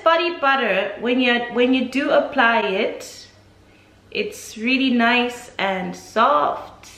body butter, when you do apply it, it's really nice and soft.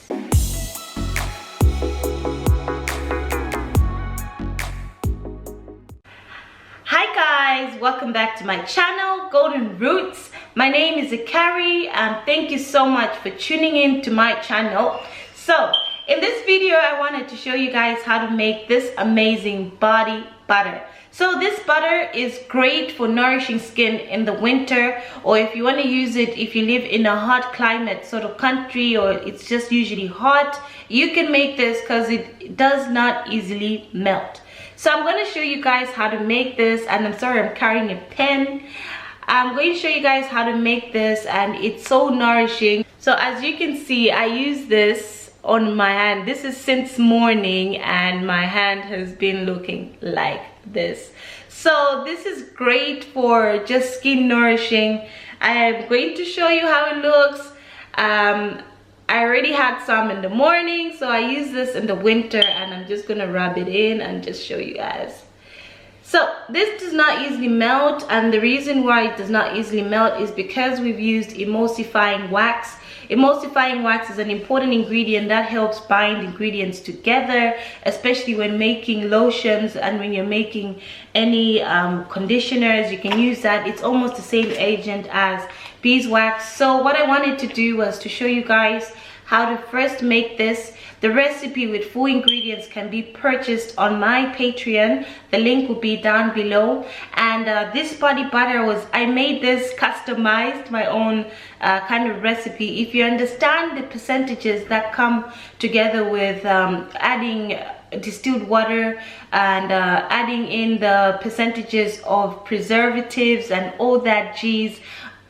Hi guys, welcome back to my channel, Golden Roots. My name is Akari and thank you so much for tuning in to my channel. So in this video, I wanted to show you guys how to make this amazing body butter. So this butter is great for nourishing skin in the winter, or if you want to use it if you live in a hot climate sort of country, or it's just usually hot, you can make this because it does not easily melt. So I'm going to show you guys how to make this, and I'm sorry I'm carrying a pen. I'm going to show you guys how to make this, and it's so nourishing. So as you can see, I use this on my hand. This is since morning and my hand has been looking like this. So this is great for just skin nourishing. I'm going to show you how it looks. I already had some in the morning, so I use this in the winter, and I'm just gonna rub it in and just show you guys. So this does not easily melt, and the reason why it does not easily melt is because we've used emulsifying wax. Emulsifying wax is an important ingredient that helps bind ingredients together, especially when making lotions and when you're making any conditioners. You can use that. It's almost the same agent as beeswax. So what I wanted to do was to show you guys how to first make this. The recipe with full ingredients can be purchased on my Patreon. The link will be down below. And this body butter I made this customized, my own kind of recipe. If you understand the percentages that come together with adding distilled water and adding in the percentages of preservatives and all that G's,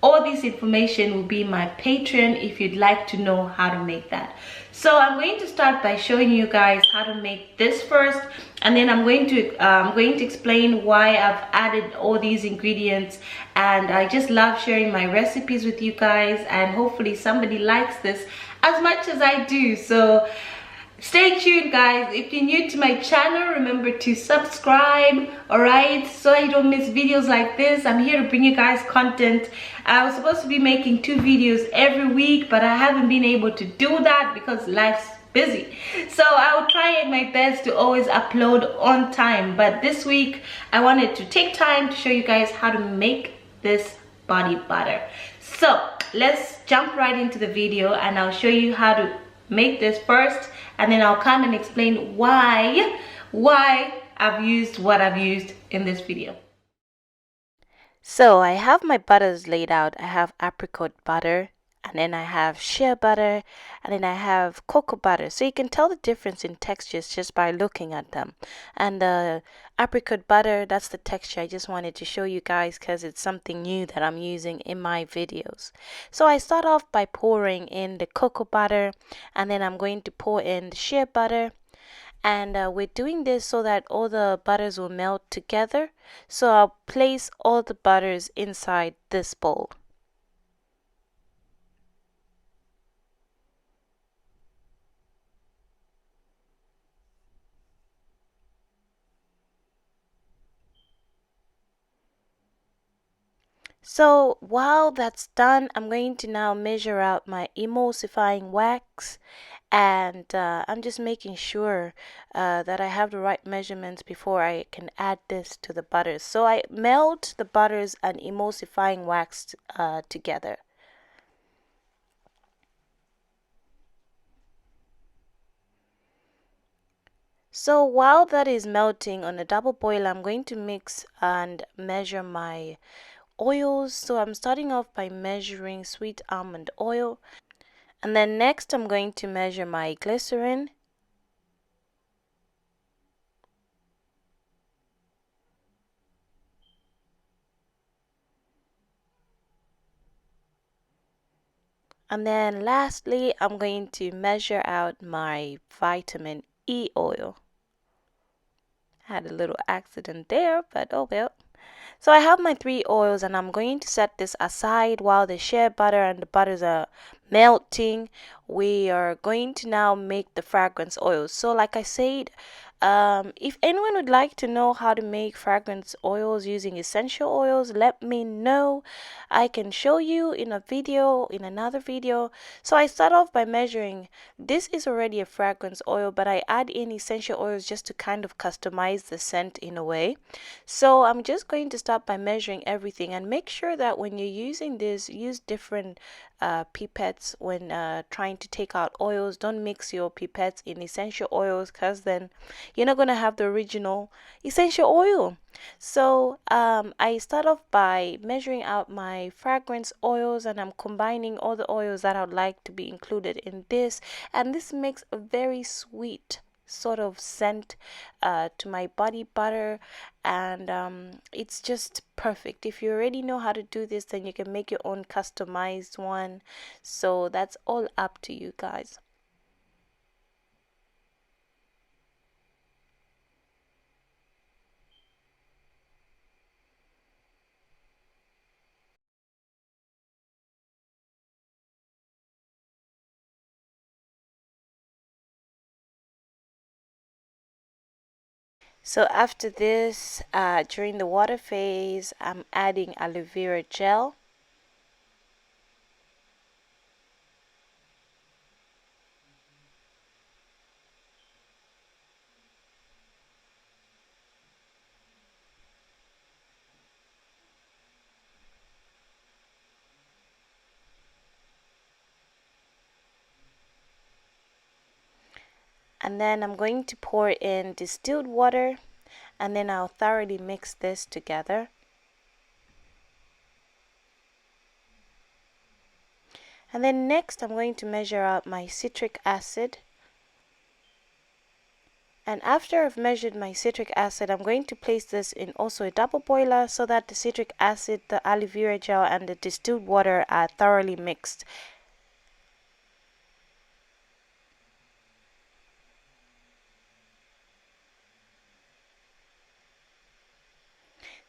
all this information will be my Patreon if you'd like to know how to make that. So I'm going to start by showing you guys how to make this first, and then I'm going to explain why I've added all these ingredients. And I just love sharing my recipes with you guys, and hopefully somebody likes this as much as I do. So stay tuned guys. If you're new to my channel, remember to subscribe, alright, so you don't miss videos like this. I'm here to bring you guys content. I was supposed to be making 2 videos every week, but I haven't been able to do that because life's busy. So I will try my best to always upload on time, but this week I wanted to take time to show you guys how to make this body butter. So let's jump right into the video, and I'll show you how to make this first, and then I'll come and explain why I've used what I've used in this video. So I have my butters laid out. I have apricot butter, and then I have shea butter, and then I have cocoa butter. So you can tell the difference in textures just by looking at them. And the apricot butter, that's the texture I just wanted to show you guys because it's something new that I'm using in my videos. So I start off by pouring in the cocoa butter, and then I'm going to pour in the shea butter. And we're doing this so that all the butters will melt together. So I'll place all the butters inside this bowl. So while that's done, I'm going to now measure out my emulsifying wax, and I'm just making sure that I have the right measurements before I can add this to the butters. So I melt the butters and emulsifying wax together. So while that is melting on a double boil, I'm going to mix and measure my oils. So I'm starting off by measuring sweet almond oil, and then next I'm going to measure my glycerine, and then lastly I'm going to measure out my vitamin E oil. Had a little accident there, but oh well. So I have my 3 oils, and I'm going to set this aside while the shea butter and the butters are melting. We are going to now make the fragrance oils. So like I said, If anyone would like to know how to make fragrance oils using essential oils, let me know. I can show you in a video, in another video. So I start off by measuring. This is already a fragrance oil, but I add in essential oils just to kind of customize the scent in a way. So I'm just going to start by measuring everything, and make sure that when you're using this, use different pipettes when trying to take out oils. Don't mix your pipettes in essential oils, because then you're not going to have the original essential oil. So I start off by measuring out my fragrance oils, and I'm combining all the oils that I would like to be included in this, and this makes a very sweet sort of scent to my body butter, and it's just perfect. If you already know how to do this, then you can make your own customized one. So that's all up to you guys. So after this, during the water phase, I'm adding aloe vera gel. And then I'm going to pour in distilled water, and then I'll thoroughly mix this together. And then next I'm going to measure out my citric acid. And after I've measured my citric acid, I'm going to place this in also a double boiler so that the citric acid, the aloe vera gel, and the distilled water are thoroughly mixed.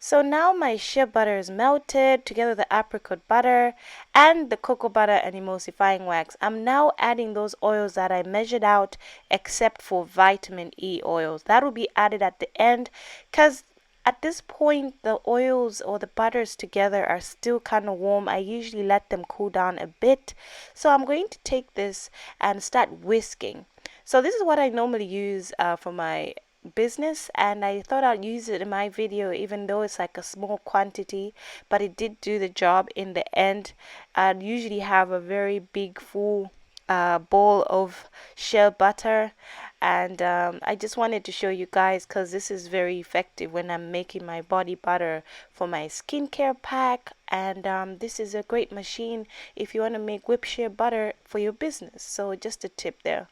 So now my shea butter is melted together with the apricot butter and the cocoa butter and emulsifying wax. I'm now adding those oils that I measured out, except for vitamin E oils. That will be added at the end, because at this point the oils or the butters together are still kind of warm. I usually let them cool down a bit. So I'm going to take this and start whisking. So this is what I normally use for my business, and I thought I'd use it in my video, even though it's like a small quantity, but it did do the job in the end. I'd usually have a very big full bowl of shea butter, and I just wanted to show you guys because this is very effective when I'm making my body butter for my skincare pack. And this is a great machine if you want to make whipped shea butter for your business. So just a tip there.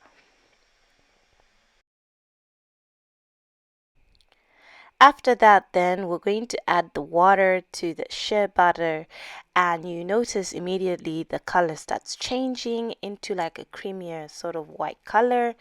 After that, then we're going to add the water to the shea butter, and you notice immediately the color starts changing into like a creamier sort of white color.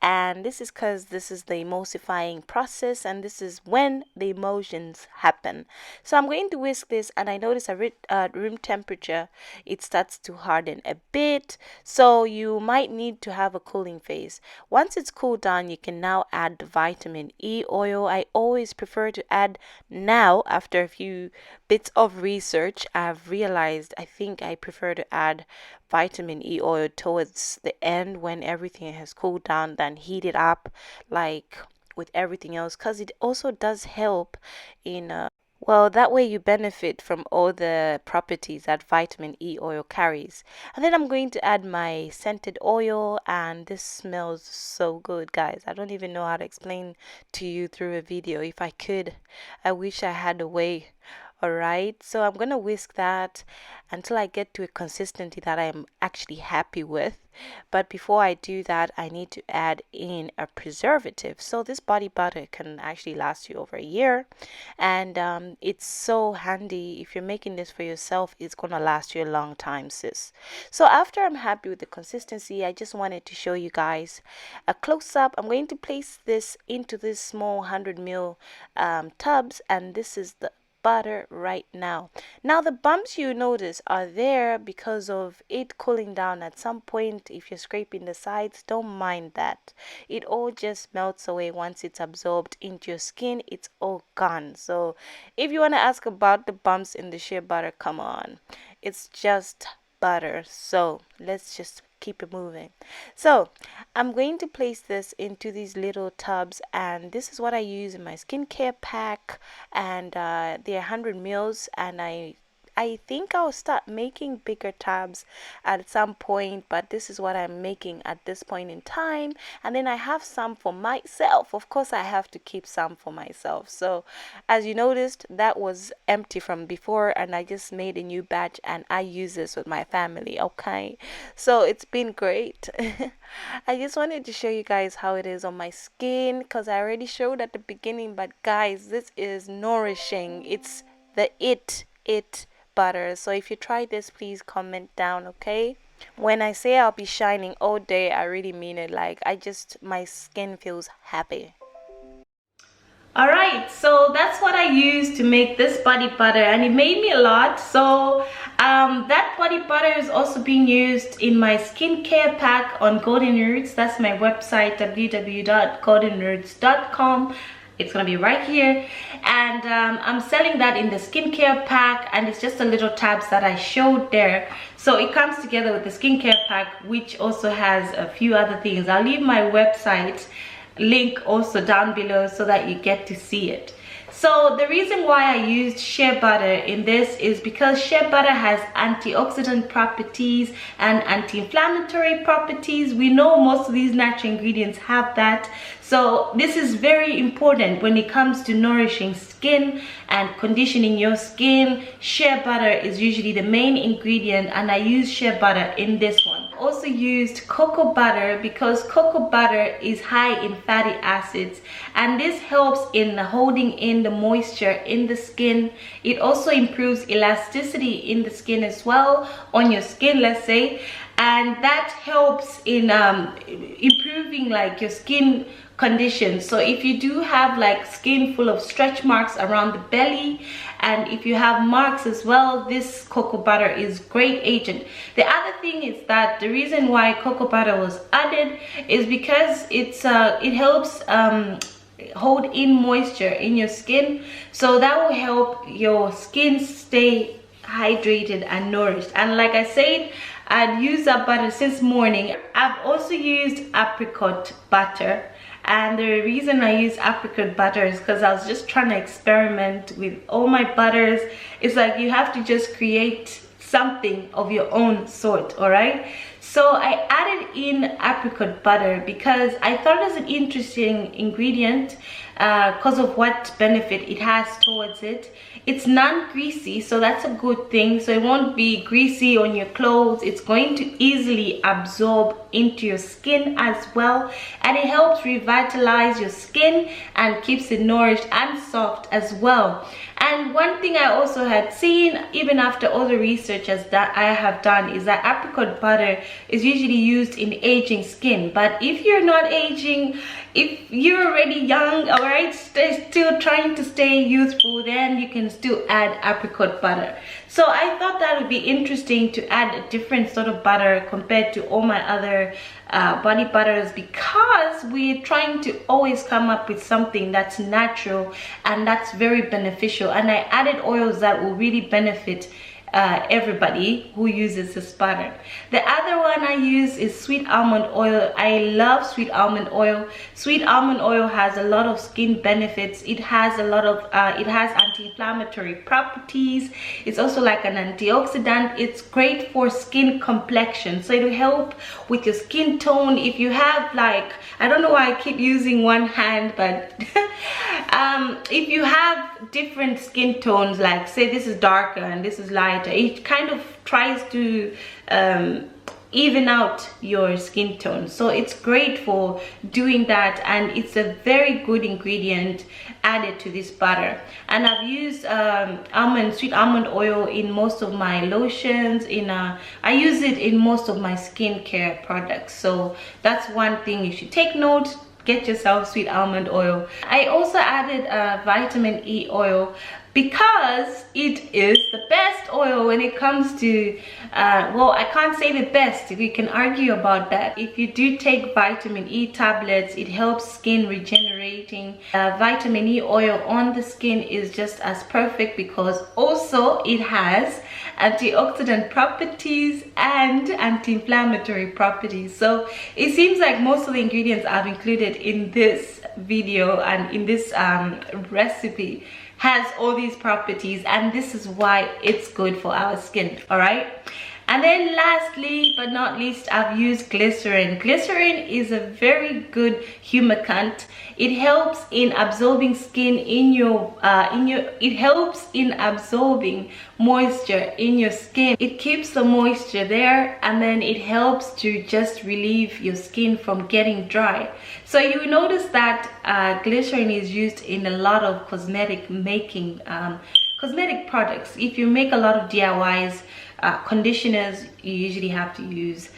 And this is because this is the emulsifying process, and this is when the emulsions happen. So I'm going to whisk this, and I notice at room temperature it starts to harden a bit, so you might need to have a cooling phase. Once it's cooled down, you can now add the vitamin E oil. I always prefer to add now. After a few bits of research, I've realized I think I prefer to add vitamin E oil towards the end when everything has cooled down than heat it up like with everything else, because it also does help in well, that way you benefit from all the properties that vitamin E oil carries. And then I'm going to add my scented oil, and this smells so good, guys. I don't even know how to explain to you through a video. If I could, I wish I had a way. Alright, so I'm gonna whisk that until I get to a consistency that I'm actually happy with. But before I do that, I need to add in a preservative. So this body butter can actually last you over a year, and it's so handy. If you're making this for yourself, it's gonna last you a long time, sis. So after I'm happy with the consistency, I just wanted to show you guys a close-up. I'm going to place this into this small 100 ml tubs, and this is the butter right now. Now the bumps you notice are there because of it cooling down at some point. If you're scraping the sides, don't mind that. It all just melts away once it's absorbed into your skin. It's all gone. So if you want to ask about the bumps in the shea butter, come on, it's just butter. So let's just keep it moving. So I'm going to place this into these little tubs, and this is what I use in my skincare pack, and they're 100 mils, and I think I'll start making bigger tubs at some point, but this is what I'm making at this point in time. And then I have some for myself. Of course, I have to keep some for myself. So as you noticed, that was empty from before, and I just made a new batch, and I use this with my family. Okay, so it's been great. I just wanted to show you guys how it is on my skin, because I already showed at the beginning, but guys, this is nourishing. It's the it butter. So if you try this, please comment down, okay? When I say I'll be shining all day, I really mean it. Like, my skin feels happy. Alright, so that's what I used to make this body butter, and it made me a lot. So that body butter is also being used in my skincare pack on Golden Roots. That's my website, www.goldenroots.com. It's gonna be right here, and I'm selling that in the skincare pack, and it's just a little tabs that I showed there. So it comes together with the skincare pack, which also has a few other things. I'll leave my website link also down below so that you get to see it. So the reason why I used shea butter in this is because shea butter has antioxidant properties and anti-inflammatory properties. We know most of these natural ingredients have that. So this is very important when it comes to nourishing skin and conditioning your skin. Shea butter is usually the main ingredient, and I use shea butter in this one. Also used cocoa butter because cocoa butter is high in fatty acids, and this helps in holding in the moisture in the skin. It also improves elasticity in the skin as well, on your skin, let's say, and that helps in improving like your skin condition. So if you do have like skin full of stretch marks around the belly, and if you have marks as well, this cocoa butter is great agent. The other thing is that the reason why cocoa butter was added is because it helps hold in moisture in your skin, so that will help your skin stay hydrated and nourished. And like I said, I'd used that butter since morning. I've also used apricot butter, and the reason I use apricot butter is because I was just trying to experiment with all my butters. It's like you have to just create something of your own sort, all right? So I added in apricot butter because I thought it was an interesting ingredient because of what benefit it has towards it. It's non-greasy, so that's a good thing. So it won't be greasy on your clothes. It's going to easily absorb into your skin as well, and it helps revitalize your skin and keeps it nourished and soft as well. And one thing I also had seen, even after all the research that I have done, is that apricot butter is usually used in aging skin. But if you're not aging, if you're already young, all right, still trying to stay youthful, then you can still add apricot butter. So I thought that would be interesting to add a different sort of butter compared to all my other body butters, because we're trying to always come up with something that's natural and that's very beneficial. And I added oils that will really benefit everybody who uses this butter. The other one I use is sweet almond oil. I love sweet almond oil. Sweet almond oil has a lot of skin benefits. It has a lot of it has anti-inflammatory properties. It's also like an antioxidant. It's great for skin complexion, so it will help with your skin tone. If you have, like, I don't know why I keep using one hand, but if you have different skin tones, like say this is darker and this is lighter, it kind of tries to even out your skin tone. So it's great for doing that, and it's a very good ingredient added to this butter. And I've used sweet almond oil in most of my lotions. I use it in most of my skincare products. So that's one thing you should take note. Get yourself sweet almond oil. I also added vitamin E oil because it is the best oil when it comes to well, I can't say the best, we can argue about that. If you do take vitamin E tablets, it helps skin regenerating. Vitamin E oil on the skin is just as perfect because also it has antioxidant properties and anti-inflammatory properties. So it seems like most of the ingredients I've included in this video and in this recipe has all these properties, and this is why it's good for our skin. All right, and then lastly but not least, I've used glycerin. Glycerin is a very good humectant. It helps in absorbing skin in your it helps in absorbing moisture in your skin. It keeps the moisture there, and then it helps to just relieve your skin from getting dry. So you will notice that glycerin is used in a lot of cosmetic making cosmetic products. If you make a lot of DIYs, conditioners, you usually have to use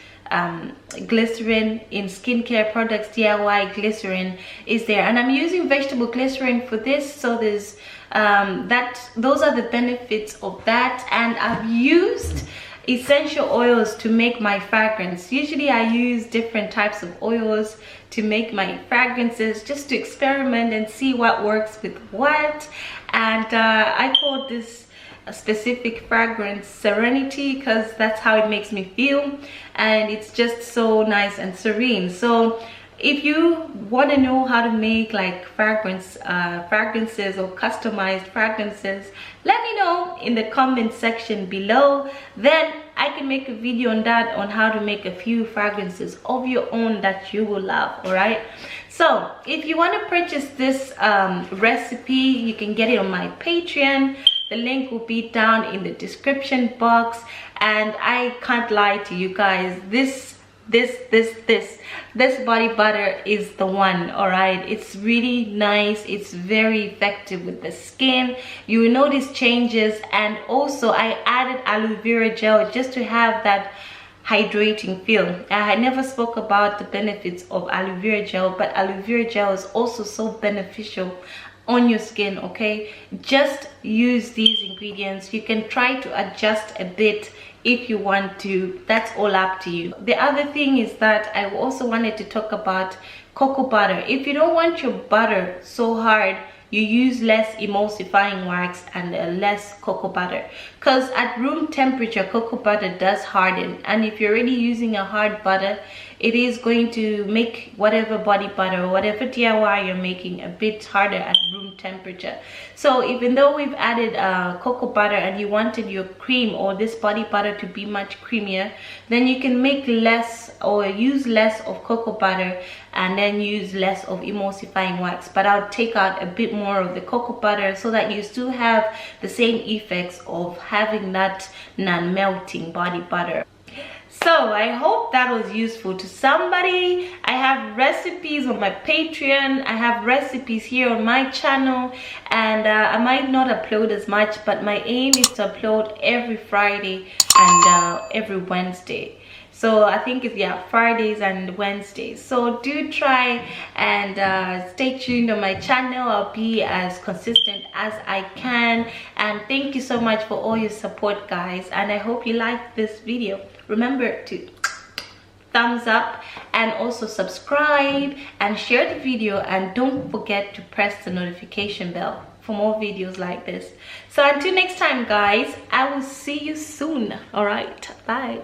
glycerin. In skincare products, DIY glycerin is there, and I'm using vegetable glycerin for this. So there's those are the benefits of that. And I've used essential oils to make my fragrance. Usually I use different types of oils to make my fragrances, just to experiment and see what works with what. And I call this a specific fragrance Serenity because that's how it makes me feel, and it's just so nice and serene. So if you want to know how to make like fragrances or customized fragrances, let me know in the comment section below. Then I can make a video on that, on how to make a few fragrances of your own that you will love. All right, so if you want to purchase this recipe, you can get it on my Patreon. The link will be down in the description box. And I can't lie to you guys, this body butter is the one. All right, it's really nice, it's very effective with the skin. You will notice changes. And also I added aloe vera gel just to have that hydrating feel. I never spoke about the benefits of aloe vera gel, but aloe vera gel is also so beneficial on your skin. Okay, just use these ingredients. You can try to adjust a bit if you want to. That's all up to you. The other thing is that I also wanted to talk about cocoa butter. If you don't want your butter so hard, you use less emulsifying wax and less cocoa butter, because at room temperature cocoa butter does harden, and if you're already using a hard butter, it is going to make whatever body butter or whatever DIY you're making a bit harder at room temperature. So even though we've added cocoa butter and you wanted your cream or this body butter to be much creamier, then you can make less or use less of cocoa butter and then use less of emulsifying wax. But I'll take out a bit more of the cocoa butter so that you still have the same effects of having that non-melting body butter. So I hope that was useful to somebody. I have recipes on my Patreon, I have recipes here on my channel, and I might not upload as much, but my aim is to upload every Friday and every Wednesday. So I think it's, yeah, Fridays and Wednesdays. So do try and stay tuned on my channel. I'll be as consistent as I can. And thank you so much for all your support, guys. And I hope you liked this video. Remember to thumbs up and also subscribe and share the video. And don't forget to press the notification bell for more videos like this. So until next time, guys, I will see you soon. All right, bye.